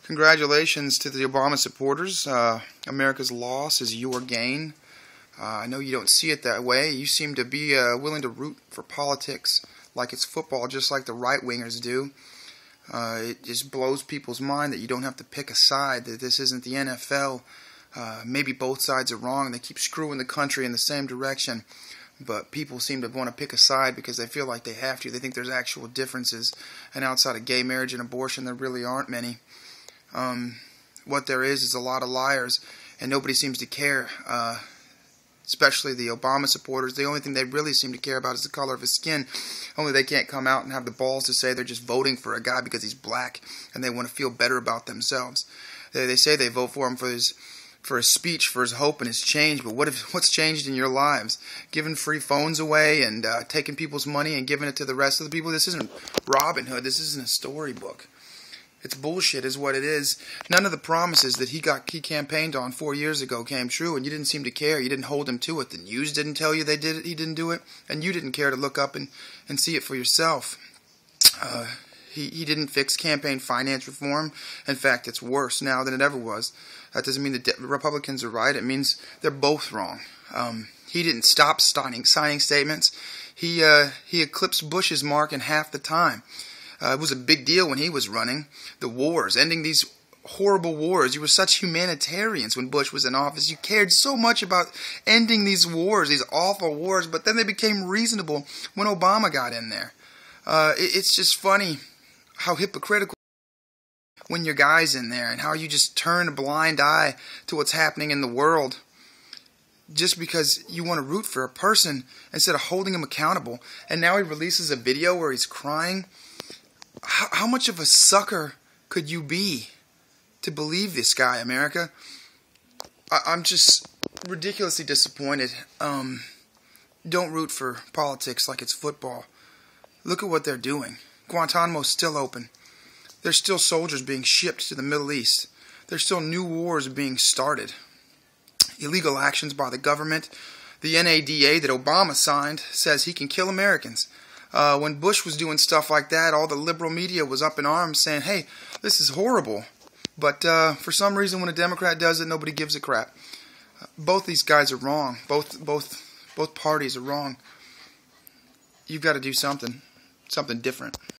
Congratulations to the Obama supporters. America's loss is your gain. I know you don't see it that way. You seem to be willing to root for politics like it's football, just like the right-wingers do. It just blows people's mind that you don't have to pick a side, that this isn't the NFL. Maybe both sides are wrong. They keep screwing the country in the same direction. But people seem to want to pick a side because they feel like they have to. They think there's actual differences. And outside of gay marriage and abortion, there really aren't many. What there is a lot of liars, and nobody seems to care, especially the Obama supporters. The only thing they really seem to care about is the color of his skin. Only they can't come out and have the balls to say they're just voting for a guy because he's black and they want to feel better about themselves. They say they vote for him for his speech, for his hope and his change, but what's changed in your lives? Giving free phones away and taking people's money and giving it to the rest of the people? This isn't Robin Hood. This isn't a storybook. It's bullshit is what it is. None of the promises that he campaigned on 4 years ago came true, and you didn't seem to care. You didn't hold him to it. The news didn't tell you he didn't do it, and you didn't care to look up and see it for yourself. He didn't fix campaign finance reform. In fact, it's worse now than it ever was. That doesn't mean the Republicans are right. It means they're both wrong. He didn't stop signing statements. He eclipsed Bush's mark in half the time. It was a big deal when he was running. The wars, ending these horrible wars. You were such humanitarians when Bush was in office. You cared so much about ending these wars, these awful wars, but then they became reasonable when Obama got in there. It's just funny how hypocritical when your guy's in there and how you just turn a blind eye to what's happening in the world just because you want to root for a person instead of holding him accountable. And now he releases a video where he's crying. How much of a sucker could you be to believe this guy, America? I'm just ridiculously disappointed. Don't root for politics like it's football. Look at what they're doing. Guantanamo's still open. There's still soldiers being shipped to the Middle East. There's still new wars being started. Illegal actions by the government. The NADA that Obama signed says he can kill Americans. When Bush was doing stuff like that, all the liberal media was up in arms saying, hey, this is horrible. But for some reason, when a Democrat does it, nobody gives a crap. Both these guys are wrong. Both parties are wrong. You've got to do something different.